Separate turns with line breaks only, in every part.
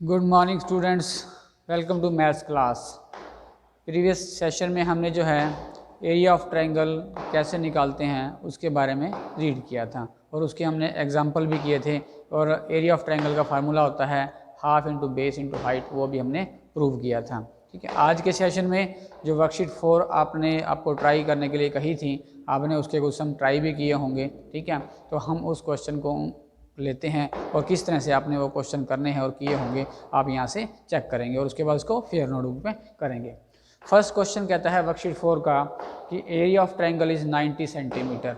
Good morning students, welcome to maths class. Previous session में हमने जो है एरिया ऑफ ट्रायंगल कैसे निकालते हैं उसके बारे में रीड किया था और उसके हमने एग्जांपल भी किए थे। और एरिया ऑफ ट्रायंगल का फार्मूला होता है half into base into height, वो भी हमने प्रूव किया था। ठीक है, आज के सेशन में जो वर्कशीट 4 आपको ट्राई करने के लिए कही थी, आपने उसके कुछ सम ट्राई भी किए होंगे। ठीक है, तो हम उस क्वेश्चन को लेते हैं और किस तरह से आपने वो क्वेश्चन करने हैं और किए होंगे आप यहाँ से चेक करेंगे और उसके बाद उसको फेयर नोटबुक में करेंगे। फर्स्ट क्वेश्चन कहता है वर्कशीट 4 का कि area of triangle is 90 centimetre.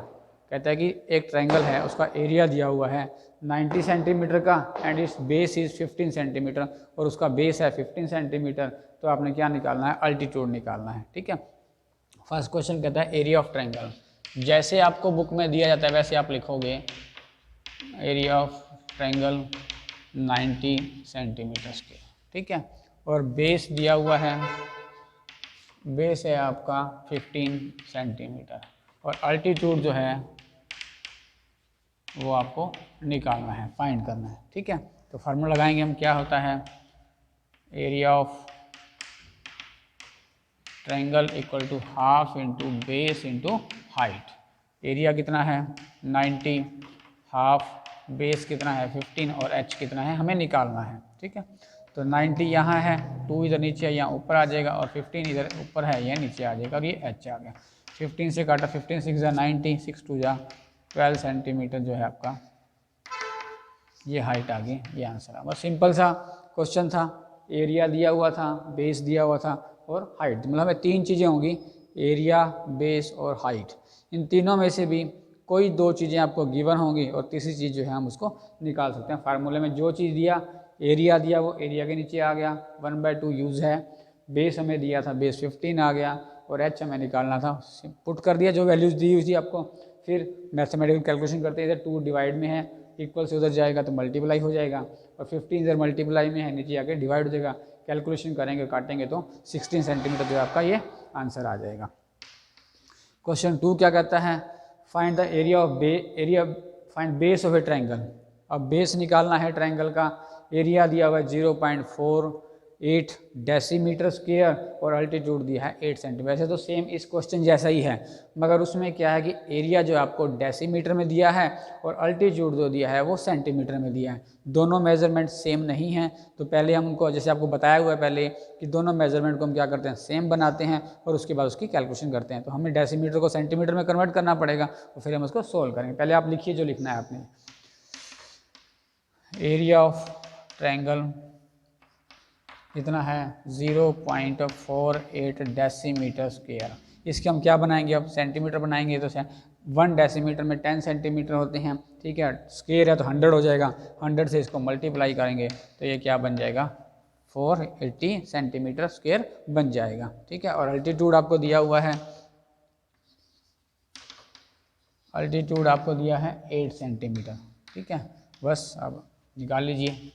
कहता है कि एक ट्रायंगल है, उसका एरिया दिया हुआ है 90 सेंटीमीटर का and it's base is 15 centimetre और उसका बेस है 15 सेंटीमीटर। तो आपने क्या निकालना है? अल्टीट्यूड निकालना है। ठीक है, फर्स्ट क्वेश्चन कहता है एरिया ऑफ ट्रायंगल। जैसे आपको बुक में दिया जाता है वैसे आप लिखोगे एरिया ऑफ ट्रायंगल 90 सेंटीमीटर के। ठीक है, और बेस दिया हुआ है, बेस है आपका 15 सेंटीमीटर और अल्टीट्यूड जो है वो आपको निकालना है, फाइंड करना है। ठीक है, तो फार्मूला लगाएंगे हम। क्या होता है? Area of triangle equal to half into base into height. Area कितना है? 90, हाफ बेस कितना है 15 और h कितना है हमें निकालना है। ठीक है, तो 90 यहाँ है, 2 इधर नीचे है, यहाँ ऊपर आ जाएगा और 15 इधर ऊपर है, यह नीचे आ जाएगा और ये h आ गया। 15 से काटा, 15 6 जा 90, 6 2 जा 12 सेंटीमीटर जो है आपका ये हाइट आ गई, ये आंसर आ। बस सिंपल सा क्वेश्चन था, एरिया दिया हुआ था, बेस दिया हुआ था और हाइट। मतलब हमें 3 चीज़ें होंगी, एरिया, बेस और हाइट। इन तीनों में से भी कोई 2 चीज़ें आपको गिवन होंगी और तीसरी चीज़ जो है हम उसको निकाल सकते हैं। फार्मूले में जो चीज़ दिया, एरिया दिया, वो एरिया के नीचे आ गया, 1/2 यूज़ है। बेस हमें दिया था, बेस 15 आ गया और h हमें निकालना था, पुट कर दिया जो वैल्यूज़ दी हुई थी आपको। फिर मैथमेटिकल कैलकुलेशन करते इधर 2 डिवाइड में है, इक्वल से उधर जाएगा तो मल्टीप्लाई हो जाएगा और 15 इधर मल्टीप्लाई में है, नीचे आके डिवाइड हो जाएगा। कैलकुलेशन करेंगे, काटेंगे तो 16 सेंटीमीटर जो आपका ये आंसर आ जाएगा। क्वेश्चन 2 क्या कहता है? Find the area of find base of A triangle. अब बेस निकालना है ट्रायंगल का। एरिया दिया हुआ है 0.48 डेसीमीटर स्क्वायर और अल्टीट्यूड दिया है 8 सेंटीमीटर। वैसे तो सेम इस क्वेश्चन जैसा ही है, मगर उसमें क्या है कि एरिया जो आपको डेसीमीटर में दिया है और अल्टीट्यूड जो दिया है वो सेंटीमीटर में दिया है। दोनों मेजरमेंट सेम नहीं हैं, तो पहले हम उनको, जैसे आपको बताया हुआ है पहले, कि दोनों मेजरमेंट को हम क्या करते हैं? सेम बनाते हैं और उसके बाद उसकी कैलकुलेशन करते हैं। तो हमें डेसीमीटर को सेंटीमीटर में कन्वर्ट करना पड़ेगा और फिर हम उसको सोल्व करेंगे। पहले आप लिखिए जो लिखना है आपने। एरिया ऑफ ट्रायंगल कितना है? 0.48 डेसीमीटर स्क्वायर। इसके हम क्या बनाएंगे? अब सेंटीमीटर बनाएंगे तो 1 डेसीमीटर में 10 सेंटीमीटर होते हैं। ठीक है, स्क्वायर है तो 100 हो जाएगा, 100 से इसको मल्टीप्लाई करेंगे तो ये क्या बन जाएगा? 480 सेंटीमीटर स्क्वायर बन जाएगा। ठीक है, और अल्टीट्यूड आपको दिया हुआ है, अल्टीट्यूड आपको दिया है 8 सेंटीमीटर। ठीक है, बस अब निकाल लीजिए।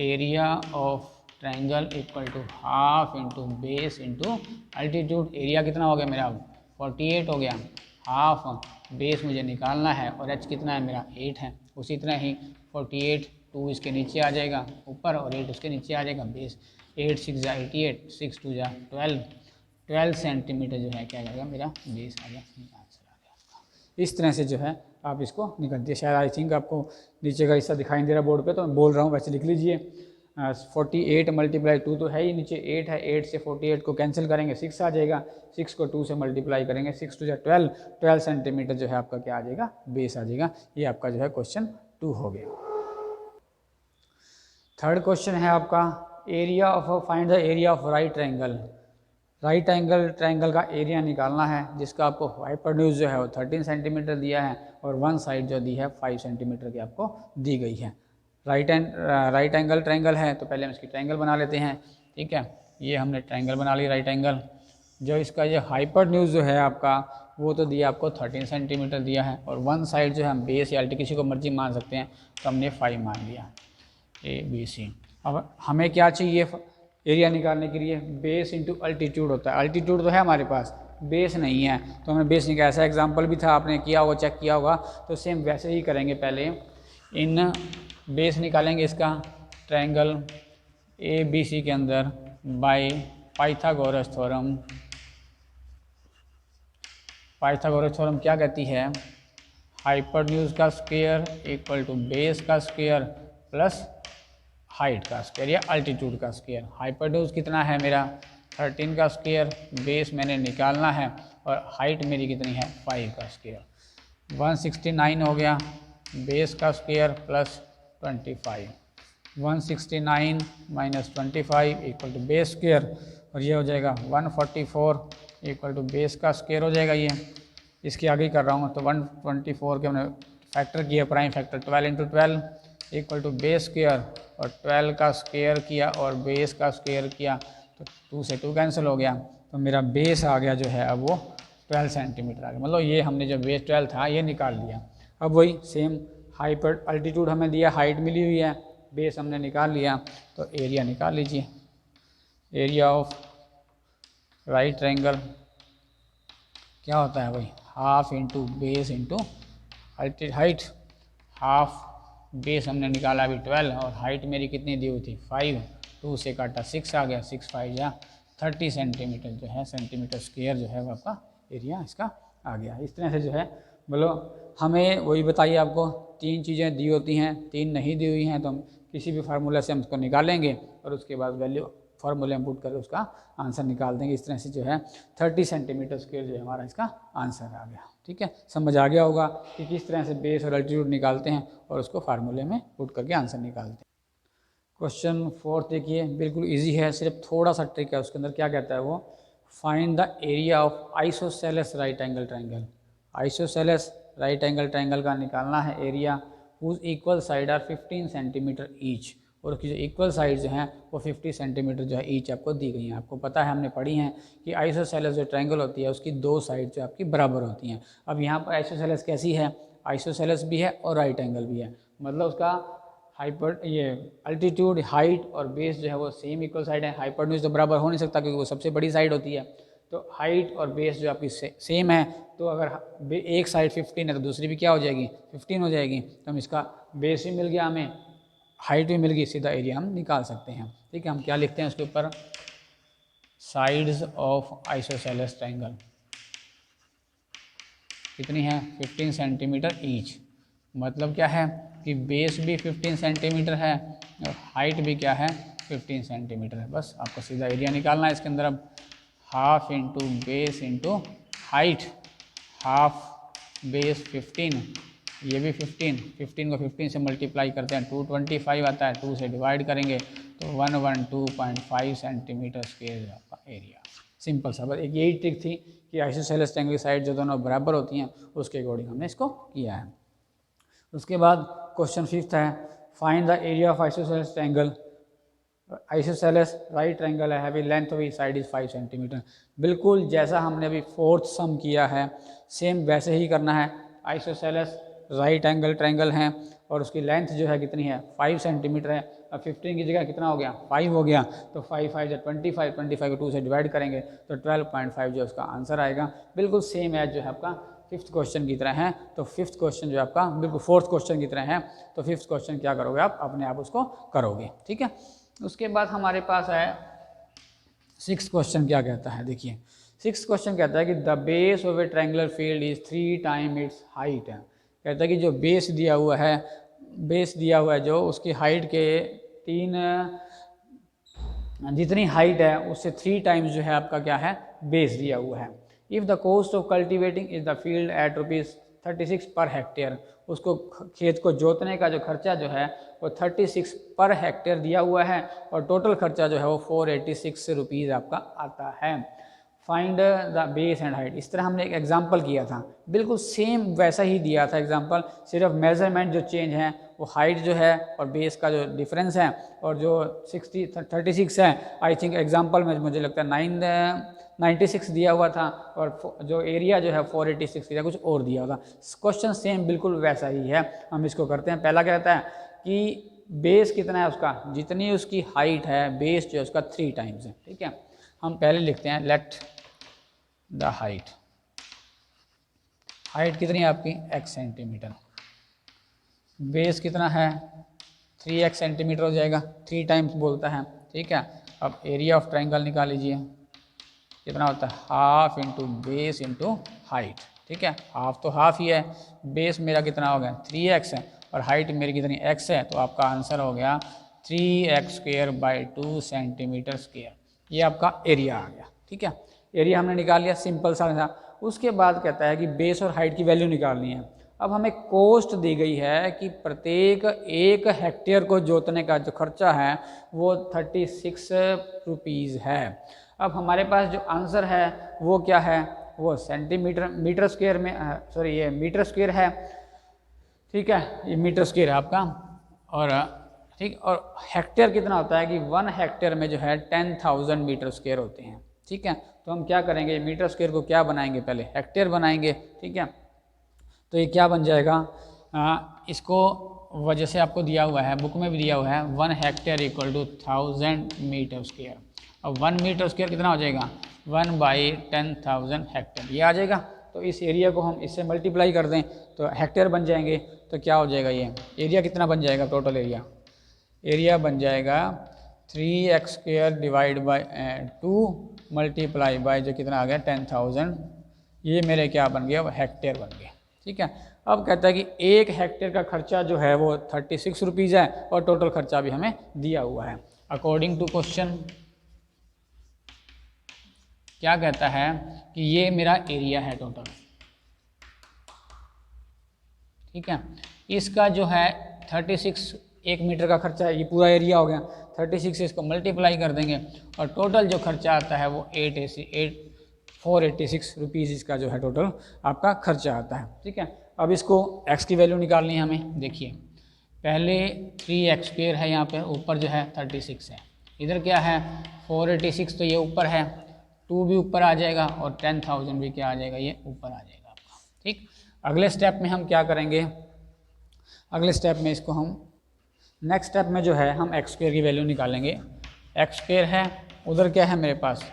Area of triangle equal to half into base into altitude. Area कितना हो गया मेरा? 48 हो गया। हाफ बेस मुझे निकालना है और h कितना है मेरा? 8 है। उसी तरह ही 48, 2 इसके नीचे आ जाएगा ऊपर और 8 उसके नीचे आ जाएगा। बेस 8 6 जा 88, 6 2 जा 12 सेंटीमीटर जो है क्या जाएगा मेरा? बेस आ गया, आंसर आ गया। इस तरह से जो है आप इसको निकलती है। शायद आई थिंक आपको नीचे का हिस्सा दिखाई दे रहा है बोर्ड पे, तो मैं बोल रहा हूँ वैसे लिख लीजिए। 48 मल्टीप्लाई 2 तो है ही, नीचे 8 है, 8 से 48 को कैंसिल करेंगे 6 आ जाएगा, 6 को 2 से मल्टीप्लाई करेंगे, 6 2 जा 12 सेंटीमीटर जो है आपका क्या आ जाएगा? बेस आ जाएगा। ये आपका जो है क्वेश्चन 2 हो गया। थर्ड क्वेश्चन है आपका area of find the area of right triangle. Right angle triangle का एरिया निकालना है, जिसका आपको हाइपोटेन्यूज जो है वो 13 सेंटीमीटर दिया है और वन साइड जो दी है 5 सेंटीमीटर की आपको दी गई है। राइट एंगल ट्रायंगल है तो पहले हम इसकी ट्रायंगल बना लेते हैं। ठीक है, ये हमने ट्रायंगल बना ली राइट एंगल। जो इसका ये हाइपोटेन्यूज जो है आपका वो तो दिया आपको 13 सेंटीमीटर दिया है और वन साइड जो है हम बेस या अल्टी किसी को मर्जी मान सकते हैं, तो हमने 5 मान लिया, ABC। अब हमें क्या चाहिए एरिया निकालने के लिए? बेस इंटू अल्टीट्यूड होता है। अल्टीट्यूड तो है हमारे पास, बेस नहीं है, तो हमें बेस निकाल। ऐसा एग्जांपल भी था, आपने किया होगा, चेक किया होगा, तो सेम वैसे ही करेंगे। पहले इन बेस निकालेंगे इसका ट्रायंगल ABC के अंदर by Pythagoras theorem. Pythagoras theorem क्या कहती है? हाइपोटेन्यूज का स्क्वायर इक्वल टू बेस का स्क्वायर प्लस हाइट का स्क्वायर या अल्टीट्यूड का स्क्वायर। हाइपोटेन्यूज कितना है मेरा? 13 का स्क्वायर, बेस मैंने निकालना है और हाइट मेरी कितनी है? 5 का स्क्वायर। 169 हो गया बेस का square plus 25। 169 minus 25 equal to base square, और ये हो जाएगा 144 इक्वल टू बेस का स्क्वायर हो जाएगा। ये इसके आगे ही कर रहा हूँ, तो 124 के हमने फैक्टर किया, prime factor 12 into 12 equal to base square, और 12 का स्क्वायर किया और बेस का स्क्वायर किया तो 2 से 2 कैंसिल हो गया, तो मेरा बेस आ गया जो है अब वो 12 सेंटीमीटर आ गया। मतलब ये हमने जो बेस 12 था ये निकाल दिया। अब वही सेम हाइपर अल्टीट्यूड हमें दिया, हाइट मिली हुई है, बेस हमने निकाल लिया, तो एरिया निकाल लीजिए। एरिया ऑफ राइट ट्रायंगल क्या होता है भाई? Half into base into height. Half base हमने निकाला अभी 12 और हाइट मेरी कितनी दी हुई थी? 5। 2 से काटा 6 आ गया, 6 5 या 30 सेंटीमीटर जो है, सेंटीमीटर स्क्वायर जो है वो आपका एरिया इसका आ गया। इस तरह से जो है बोलो हमें वही बताइए, आपको 3 चीज़ें दी होती हैं, 3 नहीं दी हुई हैं, तो हम किसी भी फार्मूला से हम उसको निकालेंगे और उसके बाद वैल्यू फार्मूले में पुट करके उसका आंसर निकाल देंगे। इस तरह से जो है 30 सेंटीमीटर स्क्वायर जो है हमारा इसका आंसर आ गया। ठीक है, समझ आ गया होगा कि किस तरह से बेस और अल्टीट्यूड निकालते हैं और उसको फार्मूले में पुट करके आंसर निकालते हैं। क्वेश्चन 4 देखिए, बिल्कुल इजी है, सिर्फ थोड़ा सा ट्रिक है उसके अंदर। क्या कहता है वो? Find the area of isosceles right angle triangle. Isosceles right angle triangle का निकालना है area, whose equal side are 15 centimetre each, और उसकी जो इक्वल साइड जो हैं वो 50 सेंटीमीटर जो है ईच आपको दी गई हैं। आपको पता है, हमने पढ़ी हैं कि आइसोसेलेस जो ट्रायंगल होती है उसकी 2 साइड जो आपकी बराबर होती हैं। अब यहाँ पर आइसोसेलेस कैसी है? आइसोसेलेस भी है और राइट एंगल भी है, मतलब उसका ये अल्टीट्यूड, हाइट और बेस जो है वो सेम इक्वल साइड है। हाइपोटेन्यूज तो बराबर हो नहीं सकता क्योंकि वो सबसे बड़ी साइड होती है, तो हाइट और बेस जो आपकी सेम है, तो अगर एक साइड 15 है तो दूसरी भी क्या हो जाएगी? 15 हो जाएगी। तो हम इसका बेस भी मिल गया, हमें हाइट भी मिल गई, सीधा एरिया हम निकाल सकते हैं। ठीक है, हम क्या लिखते हैं उसके ऊपर? साइड्स ऑफ आइसोसेलेस ट्रायंगल कितनी है? 15 सेंटीमीटर ईच। मतलब क्या है कि बेस भी 15 सेंटीमीटर है और हाइट भी क्या है? 15 सेंटीमीटर है। बस आपको सीधा एरिया निकालना है इसके अंदर। अब half into base into height, half base 15, ये भी 15 को 15 से मल्टीप्लाई करते हैं 225 आता है, 2 से डिवाइड करेंगे तो 112.5 सेंटीमीटर स्क्वायर आपका एरिया। सिंपल सा, बस एक यही ट्रिक थी कि आइसोसेलेस ट्रायंगल की साइड जो दोनों बराबर होती हैं उसके अकॉर्डिंग हमने इसको किया है। उसके बाद क्वेश्चन 5 है, find the area of isosceles triangle. Isosceles right triangle है, heavy length of side is 5 centimetre. बिल्कुल जैसा हमने अभी 4th सम किया है सेम वैसे ही करना है। आइसोसेलेस राइट एंगल ट्रायंगल है और उसकी लेंथ जो है कितनी है? 5 सेंटीमीटर है। अब 15 की जगह कितना हो गया? 5 हो गया, तो 5 5 या 25, 25 को 2 से डिवाइड करेंगे तो 12.5 जो उसका आंसर आएगा। बिल्कुल सेम एज जो है आपका 5th क्वेश्चन की तरह है। तो 5th क्वेश्चन जो आपका बिल्कुल 4th क्वेश्चन की तरह है, तो 5th क्वेश्चन क्या करोगे आप? अपने आप उसको करोगे। ठीक है, उसके बाद हमारे पास है 6th क्वेश्चन। क्या कहता है देखिए, 6th क्वेश्चन कहता है कि the base of A triangular field is 3 time it's height है। कहता है कि जो बेस दिया हुआ है, बेस दिया हुआ है जो, उसकी हाइट के 3, जितनी हाइट है उससे 3 टाइम्स जो है आपका क्या है? बेस दिया हुआ है। If the cost of cultivating is the field at ₹36 per hectare, उसको खेत को जोतने का जो खर्चा जो है वो 36 पर हेक्टेयर दिया हुआ है और टोटल खर्चा जो है वो 486 रुपीज़ आपका आता है। Find the base and height. इस तरह हमने एक एग्जांपल किया था, बिल्कुल सेम वैसा ही दिया था एग्जांपल, सिर्फ मेजरमेंट जो चेंज है वो हाइट जो है और बेस का जो डिफरेंस है, और जो 36 है, आई थिंक एग्जांपल में मुझे लगता है 96 दिया हुआ था और जो एरिया जो है 486 या कुछ और दिया हुआ था। क्वेश्चन सेम बिल्कुल वैसा ही है। हम इसको करते हैं। पहला क्या कहता है कि बेस कितना है उसका? जितनी उसकी हाइट है बेस जो है उसका 3 टाइम्स है। ठीक है, हम पहले लिखते हैं लेट द हाइट। हाइट कितनी है आपकी? x centimetre. बेस कितना है? 3x सेंटीमीटर हो जाएगा, 3 टाइम्स बोलता है ठीक है। अब एरिया ऑफ ट्राइंगल निकाल लीजिए, कितना होता है half into base into height, ठीक है। हाफ तो हाफ ही है, बेस मेरा कितना हो गया 3x है और हाइट मेरी कितनी x है, तो आपका आंसर हो गया 3x² / 2 सेंटीमीटर स्क्वायर। ये आपका एरिया आ गया, ठीक है। एरिया हमने निकाल लिया, सिंपल सा था। उसके बाद कहता है कि बेस और हाइट की वैल्यू निकालनी है। अब हमें कोस्ट दी गई है कि प्रत्येक 1 हेक्टेयर को जोतने का जो खर्चा है वो 36 रुपीज़ है। अब हमारे पास जो आंसर है वो क्या है, वो मीटर स्क्वायर में सॉरी ये मीटर स्क्वायर है, ठीक है। ये मीटर स्क्वायर है आपका, और ठीक, और हेक्टेयर कितना होता है कि 1 हेक्टेयर में जो है 10,000 मीटर स्क्वायर होते हैं, ठीक है। तो हम क्या करेंगे, मीटर स्क्वायर को क्या बनाएंगे, पहले हेक्टेयर बनाएंगे, ठीक है। तो ये क्या बन जाएगा, इसको वजह से आपको दिया हुआ है, बुक में भी दिया हुआ है 1 हेक्टेयर = 1000 मीटर स्क्वायर। अब 1 मीटर स्क्वायर कितना हो जाएगा 1/10,000 हेक्टेयर, ये आ जाएगा। तो इस एरिया को हम इससे मल्टीप्लाई कर दें तो हेक्टेयर बन जाएंगे, तो क्या हो जाएगा, ये एरिया कितना बन जाएगा, टोटल एरिया बन जाएगा 3x² / 2 मल्टीप्लाई बाय जो कितना आ गया 10,000, ये मेरे क्या बन गया, हेक्टेयर बन गया, ठीक है। अब कहता है कि 1 हेक्टेयर का खर्चा जो है वो 36 रुपीज़ है और टोटल खर्चा भी हमें दिया हुआ है। अकॉर्डिंग टू क्वेश्चन क्या कहता है कि ये मेरा एरिया है टोटल, ठीक है। इसका जो है 36 1 मीटर का खर्चा है, ये पूरा एरिया हो गया, 36 से इसको मल्टीप्लाई कर देंगे और टोटल जो खर्चा आता है वो 486 रुपीज़ इसका जो है टोटल आपका खर्चा आता है, ठीक है। अब इसको x की वैल्यू निकालनी है हमें। देखिए पहले 3x² है, यहाँ पे ऊपर जो है 36 है, इधर क्या है 486, तो ये ऊपर है, 2 भी ऊपर आ जाएगा और 10,000 भी क्या आ जाएगा, ये ऊपर आ जाएगा आपका, ठीक। अगले स्टेप में हम क्या करेंगे, अगले स्टेप में इसको हम नेक्स्ट स्टेप में जो है हम x² की वैल्यू निकालेंगे। x² है, उधर क्या है मेरे पास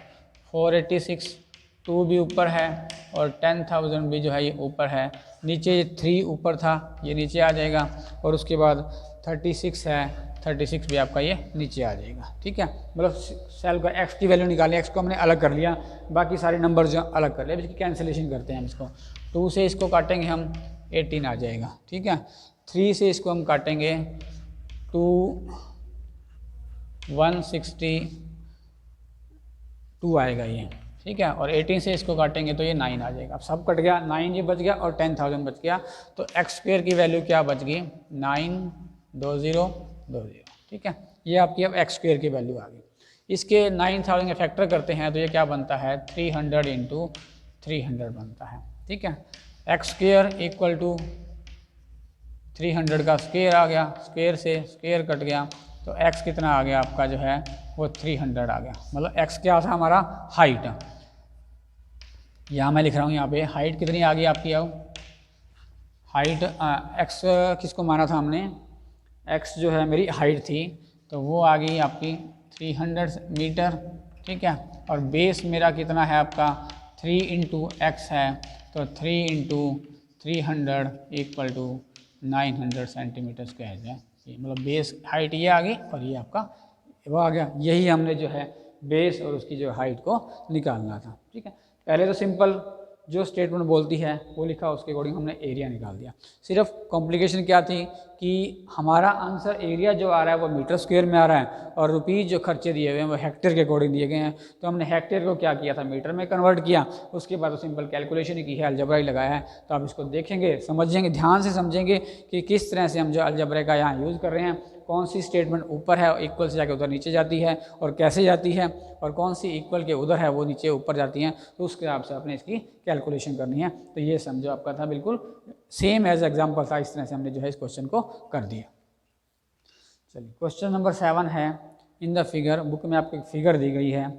486, 2 भी ऊपर है और 10,000 भी जो है ये ऊपर है, नीचे 3 ऊपर था ये नीचे आ जाएगा और उसके बाद 36 है, 36 भी आपका ये नीचे आ जाएगा, ठीक है। मतलब सेल का x की वैल्यू निकाली, x को हमने अलग कर लिया, बाकी सारे नंबर जो अलग कर लिया। इसकी कैंसिलेशन करते हैं हम, इसको 2 से इसको काटेंगे हम 18 आ जाएगा, ठीक है। 3 से इसको हम काटेंगे 2 162 आएगा ये, ठीक है। और 18 से इसको काटेंगे तो ये 9 आ जाएगा। अब सब कट गया, 9 ये बच गया और 10,000 बच गया, तो x² की वैल्यू क्या बच गई 92020, ठीक है। ये आपकी अब x² की वैल्यू आ गई। इसके 9,000 फैक्टर करते हैं तो ये क्या बनता है 300 × 300 बनता है, ठीक है। x² = 300 का स्क्वायर आ गया, स्क्वायर से स्क्वायर कट गया तो x कितना आ गया आपका जो है वो 300 आ गया। मतलब x क्या था हमारा हाइट, यहाँ मैं लिख रहा हूँ, यहाँ पे हाइट कितनी आ गई आपकी। अब हाइट x किसको माना था हमने, x जो है मेरी हाइट थी तो वो आ गई आपकी 300 मीटर, ठीक है। और बेस मेरा कितना है आपका 3 × x है, तो 3 × 300 = 900 सेंटीमीटर स्क्वायर है। मतलब बेस हाइट ये आ गई और ये आपका वो आ गया। यही हमने जो है बेस और उसकी जो हाइट को निकालना था, ठीक है। पहले तो सिंपल जो स्टेटमेंट बोलती है वो लिखा, उसके अकॉर्डिंग हमने एरिया निकाल दिया। सिर्फ कॉम्प्लिकेशन क्या थी कि हमारा आंसर एरिया जो आ रहा है वो मीटर स्क्वायर में आ रहा है और रुपीज़ जो खर्चे दिए हुए हैं वो हेक्टेयर के अकॉर्डिंग दिए गए हैं। तो हमने हेक्टेयर को क्या किया था मीटर में कन्वर्ट किया, उसके बाद तो सिंपल कैलकुलेशन ही की है, अलजबरा ही लगाया है। तो आप इसको देखेंगे, समझेंगे, ध्यान से समझेंगे कि किस तरह से हम जो अलजबरे का यहाँ यूज़ कर रहे हैं, कौन सी स्टेटमेंट ऊपर है इक्वल से जाके उधर नीचे जाती है और कैसे जाती है, और कौन सी इक्वल के उधर है वो नीचे ऊपर जाती हैं, तो उसके हिसाब से आपने इसकी कैलकुलेशन करनी है। तो ये समझो आपका था बिल्कुल सेम एज एग्जाम्पल था, इस तरह से हमने जो है इस क्वेश्चन को कर दिया। चलिए क्वेश्चन नंबर 7 है, इन द फिगर, बुक में आपको एक फिगर दी गई है,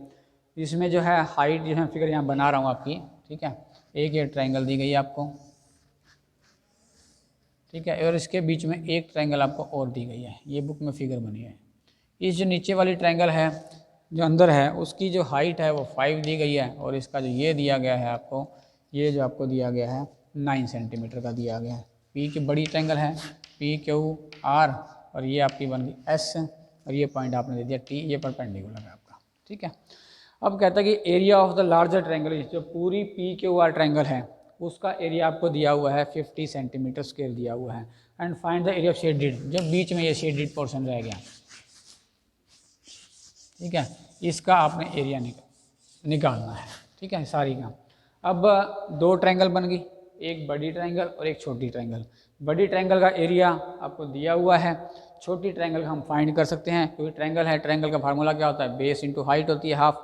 इसमें जो है हाइट जो है फिगर यहाँ बना रहा हूँ आपकी, ठीक है। एक ये ट्रायंगल दी गई है आपको, ठीक है, और इसके बीच में एक ट्रायंगल आपको और दी गई है, ये बुक में फिगर बनी है। इस जो नीचे वाली ट्रायंगल है जो अंदर है उसकी जो हाइट है वो 5 दी गई है और इसका जो ये दिया गया है आपको, ये जो आपको दिया गया है 9 सेंटीमीटर का दिया गया है। पी की बड़ी ट्रायंगल है PQR और ये आपकी बन गई S, और ये पॉइंट आपने दे दिया टी, ये परपेंडिकुलर है आपका, ठीक है। अब कहता है कि area of the larger triangle, जो पूरी पी क्यू आर ट्रायंगल है उसका एरिया आपको दिया हुआ है 50 सेंटीमीटर स्क्वायर दिया हुआ है, and find the area of shaded, जो बीच में ये शेडेड पोर्शन रह गया, ठीक है, इसका आपने एरिया निकालना है, ठीक है, सारी का। अब दो ट्रायंगल बन गई, एक बड़ी ट्रायंगल और एक छोटी ट्रायंगल। बड़ी ट्रायंगल का एरिया आपको दिया हुआ है, छोटी ट्रायंगल का हम फाइंड कर सकते हैं, क्योंकि ट्रायंगल है, ट्रायंगल का फार्मूला क्या होता है, बेस इंटू हाइट होती है हाफ,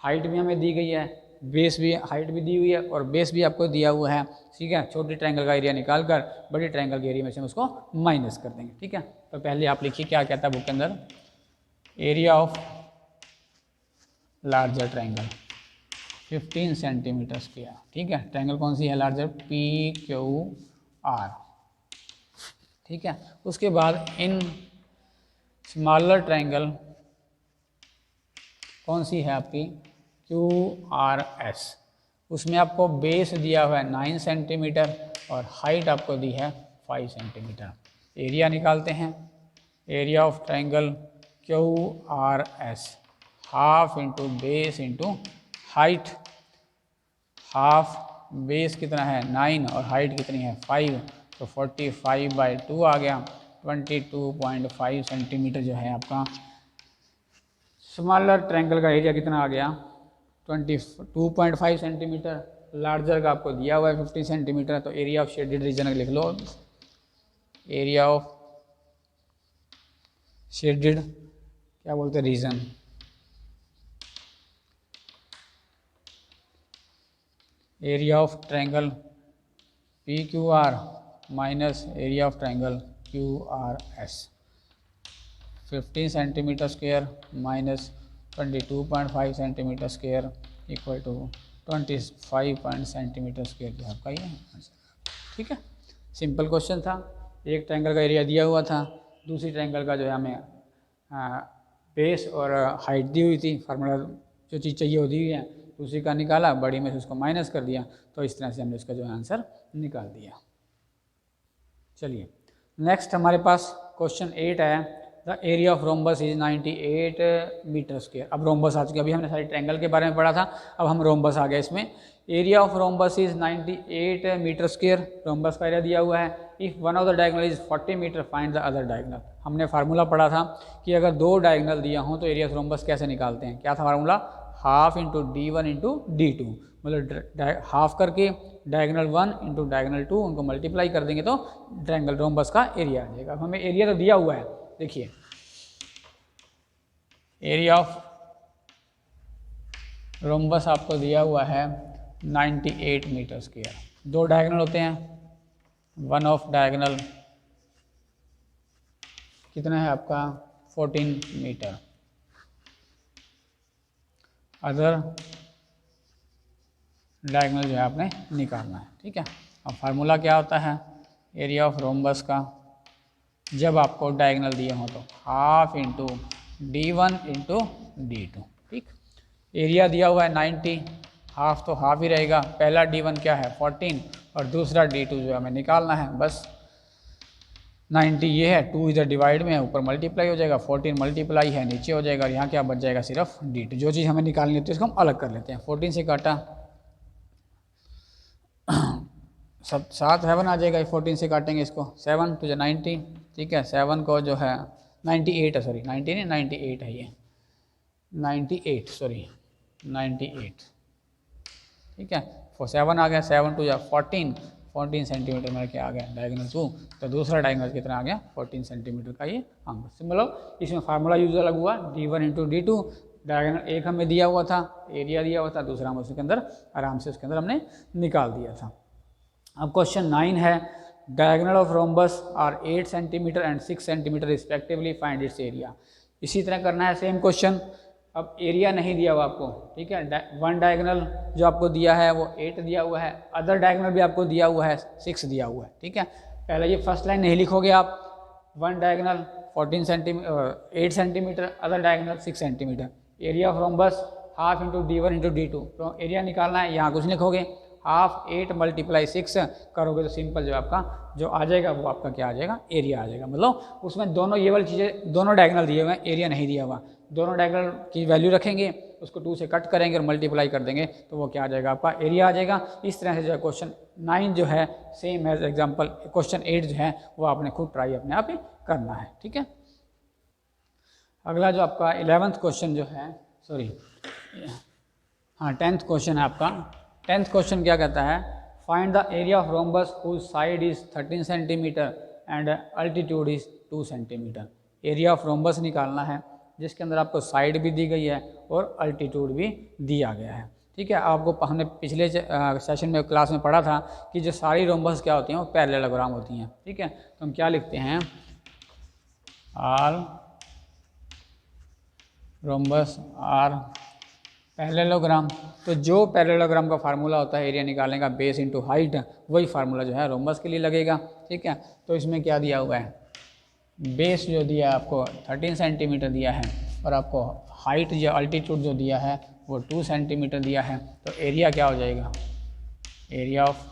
हाइट भी हमें दी गई है, बेस भी, हाइट भी दी हुई है और बेस भी आपको दिया हुआ है, ठीक है। छोटी ट्रायंगल का एरिया निकाल कर बड़ी ट्रायंगल के एरिया में से हम उसको माइनस कर देंगे, ठीक है। तो पहले आप लिखिए क्या कहता है बुक के अंदर, area of larger triangle 15 centimetre square, ठीक है। ट्रायंगल कौन सी है, लार्जर, पी क्यू आर, ठीक है। उसके बाद इन स्मॉलर ट्रायंगल कौन सी है आपकी, क्यू आर एस, उसमें आपको बेस दिया हुआ है 9 सेंटीमीटर और हाइट आपको दी है 5 सेंटीमीटर। एरिया निकालते हैं, area of triangle Q R S, half into base into height, half base कितना है 9 और हाइट कितनी है 5, तो 45/2 आ गया, 22.5 सेंटीमीटर जो है आपका स्मॉलर ट्रायंगल का एरिया कितना आ गया 22.5 सेंटीमीटर। लार्जर का आपको दिया हुआ है 50 सेंटीमीटर, तो एरिया ऑफ शेडेड रीजन लिख लो, एरिया ऑफ शेडेड क्या बोलते हैं region, area of triangle P Q R minus area of triangle Q R S, 15 centimetre square minus 22.5 centimetre square equal to 25 centimetre square जो आपका ये answer, ठीक है। Simple question था, एक ट्रायंगल का एरिया दिया हुआ था, दूसरी ट्रायंगल का जो है हमें बेस और हाइट दी हुई थी, फार्मूला जो चीज़ चाहिए वो दी हुई है, दूसरी का निकाला, बड़ी में से उसको माइनस कर दिया, तो इस तरह से हमने इसका जो है आंसर निकाल दिया। चलिए नेक्स्ट हमारे पास क्वेश्चन 8 है, the area of rhombus is 98 metre square. अब रोम्बस आ चुके, अभी हमने सारी ट्रायंगल के बारे में पढ़ा था, अब हम रोम्बस आ गए इसमें। Area of rhombus is 98 metre square, rhombus का एरिया दिया हुआ है। If one of the diagonal is 40 metre find the other diagonal. हमने फार्मूला पढ़ा था कि अगर दो डायगोनल दिया हों तो एरिया ऑफ रोम्बस कैसे निकालते हैं, क्या था formula, half into D1 into D2, मतलब हाफ करके डायगोनल 1 इंटू डायगोनल 2 उनको मल्टीप्लाई कर देंगे तो ट्रायंगल रोम्बस का एरिया आ जाएगा। हमें एरिया तो दिया हुआ है, देखिए एरिया ऑफ रोम्बस आपको दिया हुआ है 98 मीटर स्क्वायर। दो डायगोनल होते हैं, वन ऑफ डायगोनल कितना है आपका 14 मीटर, अदर डायगोनल जो है आपने निकालना है, ठीक है। अब फार्मूला क्या होता है एरिया ऑफ रोम्बस का, जब आपको डायगोनल दिए हों तो half into D1 into D2, ठीक। एरिया दिया हुआ है 90, हाफ तो हाफ ही रहेगा, पहला D1 क्या है 14 और दूसरा D2 जो हमें निकालना है, बस 90 ये है, 2 इधर डिवाइड में है, ऊपर मल्टीप्लाई हो जाएगा, 14 मल्टीप्लाई है नीचे हो जाएगा, और यहाँ क्या बच जाएगा सिर्फ D2। जो चीज़ हमें निकालनी होती है इसको हम अलग कर लेते हैं, 14 से काटा सब 7 आ जाएगा, 14 से काटेंगे इसको, 7 टू 90, ठीक है। 7 को जो है 98 है, सॉरी 90 नहीं 98 है ये, 98 सॉरी 98, ठीक है। 7 आ गया, 7 टू 14 सेंटीमीटर में क्या आ गया डायगोनल 2, तो दूसरा डायगोनल कितना आ गया 14 सेंटीमीटर का ये आंसर। मतलब इसमें फार्मूला यूज अलग हुआ, D1 इंटू D2, डायगोनल एक हमें दिया हुआ था, एरिया दिया हुआ था, दूसरा हम उसके अंदर आराम से उसके अंदर हमने निकाल दिया था। अब क्वेश्चन 9 है, diagonal of rhombus are 8 centimetre and 6 centimetre respectively, find its area. इसी तरह करना है सेम क्वेश्चन, अब एरिया नहीं दिया हुआ आपको, ठीक है। वन डायगोनल जो आपको दिया है वो 8 दिया हुआ है, अदर डायगोनल भी आपको दिया हुआ है 6 दिया हुआ है, ठीक है। पहले ये फर्स्ट लाइन नहीं लिखोगे आप, one diagonal 14 centimetre 8 centimetre, other diagonal 6 centimetre, area of rhombus half into D1 into D2, तो एरिया निकालना है, यहाँ कुछ लिखोगे, हाफ 8 × 6 करोगे तो सिंपल जो आपका जो आ जाएगा वो आपका क्या आ जाएगा, एरिया आ जाएगा। मतलब उसमें दोनों ये वाली चीज़ें, दोनों डायगोनल दिए हुए हैं, एरिया नहीं दिया हुआ। दोनों डायगोनल की वैल्यू रखेंगे, उसको 2 से कट करेंगे और मल्टीप्लाई कर देंगे तो वो क्या आ जाएगा, आपका एरिया आ जाएगा। इस तरह से जो है क्वेश्चन 9 जो है सेम एज एग्जाम्पल क्वेश्चन 8 जो है वो आपने खुद ट्राई अपने आप ही करना है। ठीक है, अगला जो आपका 11th क्वेश्चन जो है, सॉरी हाँ 10th क्वेश्चन है आपका। 10th क्वेश्चन क्या कहता है, find the area of rhombus whose side is 13 centimetre and altitude is 2 centimetre. Area of rhombus निकालना है जिसके अंदर आपको साइड भी दी गई है और अल्टीट्यूड भी दिया गया है। ठीक है, आपको हमने पिछले सेशन में क्लास में पढ़ा था कि जो सारी रोम्बस क्या होती हैं वो पैरेललोग्राम होती हैं। ठीक है, तो हम क्या लिखते हैं, ऑल रोम्बस आर पैरेललोग्राम। तो जो पैरेललोग्राम का फार्मूला होता है एरिया निकालने का, बेस इंटू हाइट, वही फार्मूला जो है रोम्बस के लिए लगेगा। ठीक है, तो इसमें क्या दिया हुआ है, बेस जो दिया है आपको 13 सेंटीमीटर दिया है और आपको हाइट या अल्टीट्यूड जो दिया है वो 2 सेंटीमीटर दिया है। तो एरिया क्या हो जाएगा, area of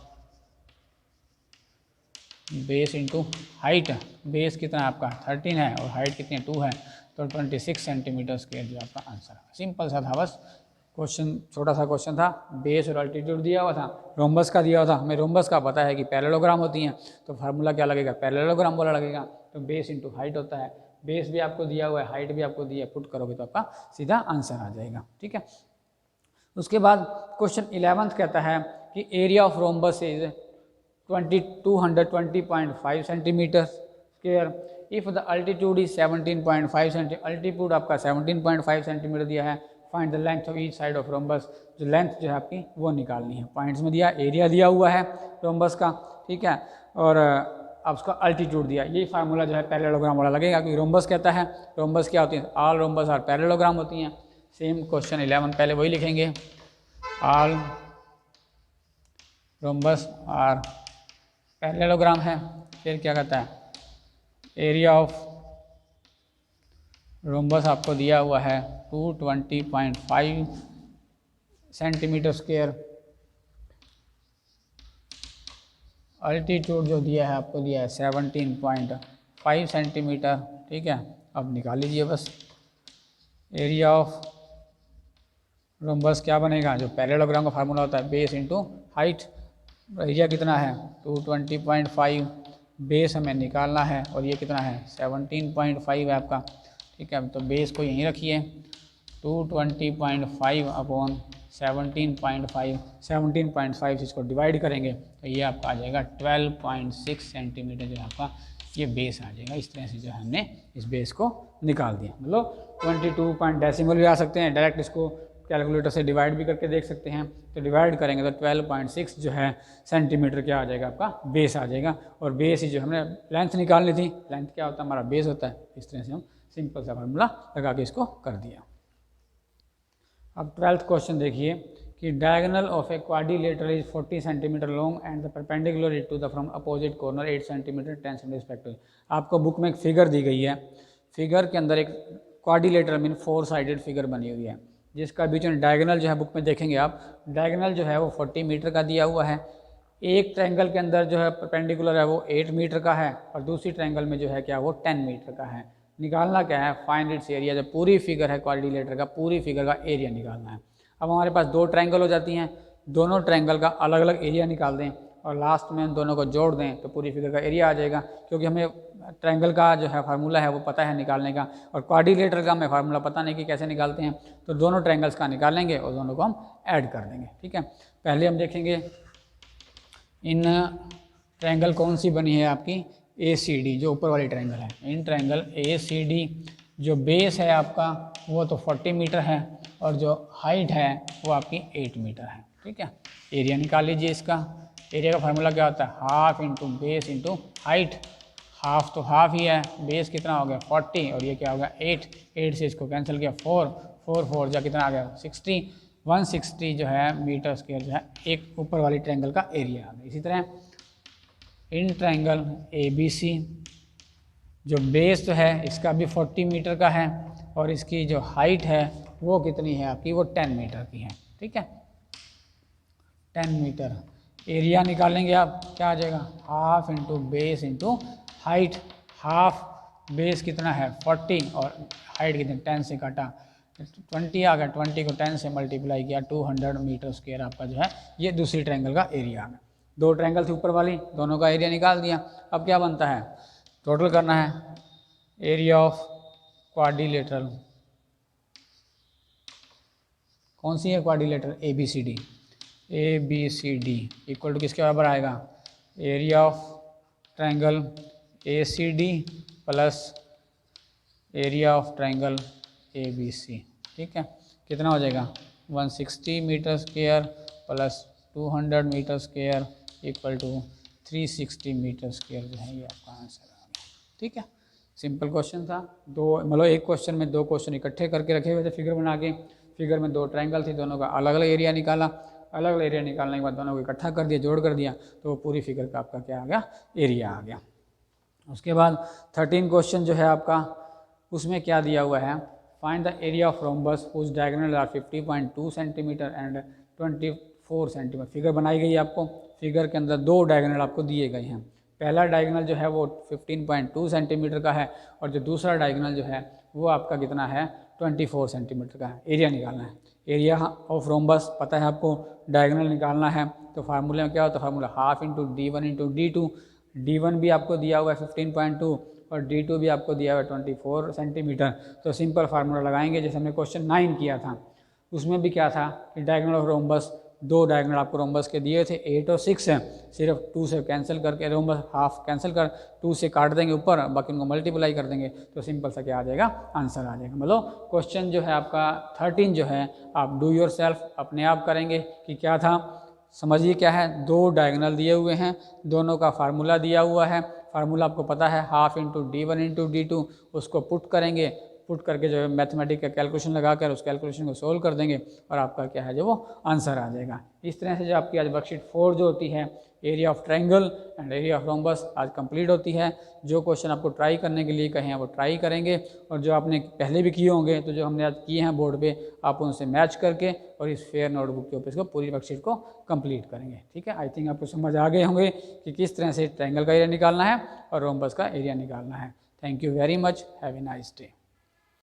base into height, base कितना आपका 13 है और हाइट कितनी 2 है, तो 26 सेंटीमीटर स्क्वायर जो आपका आंसर है। सिंपल सा था, बस क्वेश्चन छोटा सा क्वेश्चन था, बेस और अल्टीट्यूड दिया हुआ था, रोम्बस का दिया हुआ था। हमें रोम्बस का पता है कि पैरेललोग्राम होती हैं, तो फार्मूला क्या लगेगा, पैरेललोग्राम वाला लगेगा। तो बेस इंटू हाइट होता है, बेस भी आपको दिया हुआ है, हाइट भी आपको दिया है, पुट करोगे तो आपका सीधा आंसर आ जाएगा। ठीक है, उसके बाद क्वेश्चन 11th कहता है कि area of rhombus is 220.5 centimetre square if the altitude is 17.5 centimetre. Altitude आपका 17.5 सेंटीमीटर दिया है। Find the length of each side of rhombus, जो लेंथ जो है आपकी वो निकालनी है। पॉइंट्स में दिया, एरिया दिया हुआ है रोम्बस का। ठीक है, और अब उसका अल्टीट्यूड दिया। यही फार्मूला जो है पैरेललोग्राम वाला लगेगा, क्योंकि रोम्बस कहता है, रोम्बस क्या होती है, ऑल रोम्बस आर पैरेललोग्राम होती हैं। सेम क्वेश्चन 11 पहले वही लिखेंगे, ऑल रोम्बस आर पैरेललोग्राम है। फिर क्या कहता है, एरिया ऑफ रोम्बस आपको दिया हुआ है 220.5 सेंटीमीटर स्क्वायर। अल्टीट्यूड जो दिया है आपको दिया है 17.5 सेंटीमीटर। ठीक है, अब निकाल लीजिए बस। एरिया ऑफ रोम्बस क्या बनेगा, जो पैरेललोग्राम का फार्मूला होता है, बेस इंटू हाइट। एरिया कितना है 220.5, बेस हमें निकालना है और ये कितना है 17.5 है आपका। ठीक है, तो बेस को यहीं रखिए, 220.5 अपॉन 17.5, 17.5 से इसको डिवाइड करेंगे तो ये आपका आ जाएगा 12.6 सेंटीमीटर जो आपका ये बेस आ जाएगा। इस तरह से जो हमने इस बेस को निकाल दिया। मतलब 22 पॉइंट डेसिमल भी आ सकते हैं, डायरेक्ट इसको कैलकुलेटर से डिवाइड भी करके देख सकते हैं। तो डिवाइड करेंगे तो 12.6 जो है सेंटीमीटर क्या आ जाएगा, आपका बेस आ जाएगा। और बेस ही जो हमने लेंथ निकालनी थी, लेंथ क्या होता है हमारा, बेस होता है। इस तरह से हम सिंपल सा फार्मूला लगा के इसको कर दिया। अब 12th क्वेश्चन देखिए कि diagonal of a quadrilateral is 40 centimetre long and the perpendicular is to the from opposite corner 8 centimetre 10 centimetre respective. आपको बुक में एक फिगर दी गई है, फिगर के अंदर एक क्वाड्रिलेटरल मीन 4 साइडेड फिगर बनी हुई है, जिसका बीच में डायगोनल जो है, बुक में देखेंगे आप, डायगोनल जो है वो 40 मीटर का दिया हुआ है। एक ट्रायंगल के अंदर जो है परपेंडिकुलर है वो 8 मीटर का है और दूसरी ट्रायंगल में जो है क्या वो 10 मीटर का है। निकालना क्या है, फाइंड इट्स एरिया। जो पूरी फिगर है क्वाड्रिलेटरल का, पूरी फिगर का एरिया निकालना है। अब हमारे पास 2 ट्रायंगल हो जाती हैं, दोनों ट्रायंगल का अलग अलग एरिया निकाल दें और लास्ट में दोनों को जोड़ दें तो पूरी फिगर का एरिया आ जाएगा। क्योंकि हमें ट्रायंगल का जो है फार्मूला है वो पता है निकालने का, और क्वाड्रिलेटरल का हमें फार्मूला पता नहीं कि कैसे निकालते हैं। तो दोनों ट्रायंगल्स का निकालेंगे और दोनों को हम ऐड कर देंगे। ठीक है, पहले हम देखेंगे इन ट्रायंगल कौन सी बनी है आपकी, ACD जो ऊपर वाली ट्रायंगल है। इन ट्रायंगल ACD जो बेस है आपका वो तो 40 मीटर है और जो हाइट है वो आपकी 8 मीटर है। ठीक है, एरिया निकाल लीजिए इसका। एरिया का फार्मूला क्या होता है, half into base into height. Half तो हाफ ही है, बेस कितना हो गया 40 और ये क्या हो गया 8 से इसको कैंसिल किया 4 जा कितना आ गया 60, 160 जो है मीटर स्क्वायर जो है एक ऊपर वाली ट्रायंगल का एरिया आ गया। इसी तरह इन ट्रायंगल ABC जो बेस जो है इसका भी 40 मीटर का है और इसकी जो हाइट है वो कितनी है आपकी, वो 10 मीटर की है। ठीक है, 10 मीटर। एरिया निकालेंगे आप, क्या आ जाएगा, half into base into height. Half base कितना है 40 और हाइट कितनी 10 से काटा 20 आ गया, 20 को 10 से मल्टीप्लाई किया 200 मीटर स्क्वायर आपका जो है ये दूसरी ट्रायंगल का एरिया आ गया। दो ट्रायंगल थी ऊपर वाली, दोनों का एरिया निकाल दिया। अब क्या बनता है, टोटल करना है एरिया ऑफ क्वाड्रिलेटरल। कौन सी है quadrilateral, A B C D equal to किसके बराबर आएगा, area of triangle A C D plus area of triangle A B C. ठीक है, कितना हो जाएगा 160 metre square plus 200 metre square equal to 360 metre square जो है ये आपका आंसर आ गया। ठीक है, सिंपल क्वेश्चन था। दो मतलब एक क्वेश्चन में दो क्वेश्चन इकट्ठे करके रखे हुए थे फिगर बना के। फिगर में दो ट्रायंगल थी, दोनों का अलग अलग एरिया निकाला। अलग अलग एरिया निकालने के बाद दोनों को इकट्ठा कर दिया, जोड़ कर दिया, तो वो पूरी फिगर का आपका क्या आ गया, एरिया आ गया। उसके बाद 13 क्वेश्चन जो है आपका, उसमें क्या दिया हुआ है, find the area of rhombus whose diagonal are 50.2 centimetre and 24 centimetre. Figure बनाई गई है आपको, फिगर के अंदर दो डायगोनल आपको दिए गए हैं। पहला डायगोनल जो है वो 15.2 सेंटीमीटर का है और जो दूसरा डायगोनल जो है वो आपका कितना है 24 सेंटीमीटर का है। एरिया निकालना है, एरिया ऑफ रोम्बस पता है आपको, डायगोनल निकालना है। तो फार्मूले में क्या होता है, formula half into D1 into D2। D1 भी आपको दिया हुआ है 15.2 और D2 भी आपको दिया हुआ है 24 सेंटीमीटर। तो सिंपल फार्मूला लगाएंगे, जैसे हमने क्वेश्चन 9 किया था, उसमें भी क्या था कि डायगोनल ऑफ रोम्बस, दो डायगोनल आपको रोम्बस के दिए थे 8 और 6 है, सिर्फ 2 से कैंसिल करके रोम्बस हाफ कैंसिल कर 2 से काट देंगे ऊपर, बाकी उनको मल्टीप्लाई कर देंगे, तो सिंपल सा क्या आ जाएगा, आंसर आ जाएगा। मतलब क्वेश्चन जो है आपका 13 जो है आप डू योर सेल्फ अपने आप करेंगे कि क्या था। समझिए क्या है, दो डायगोनल दिए हुए हैं, दोनों का फार्मूला दिया हुआ है। फार्मूला आपको पता है half into D1 into D2, उसको पुट करेंगे, पुट करके जो है मैथमेटिक का कैलकुलेशन लगाकर उस कैलकुलेशन को सोल्व कर देंगे और आपका क्या है जो वो आंसर आ जाएगा। इस तरह से जो आपकी आज वर्कशीट 4 जो होती है, area of triangle and area of rhombus, आज कंप्लीट होती है। जो क्वेश्चन आपको ट्राई करने के लिए कहे हैं वो ट्राई करेंगे, और जो आपने पहले भी किए होंगे तो जो हमने आज किए हैं बोर्ड पे आप उनसे मैच करके और इस फेयर नोटबुक के ऊपर इसको पूरी वर्कशीट को कंप्लीट करेंगे। ठीक है, आई थिंक आपको समझ आ गए होंगे कि किस तरह से ट्रायंगल का एरिया निकालना है और रोम्बस का एरिया निकालना है। Thank you very much, have a nice day.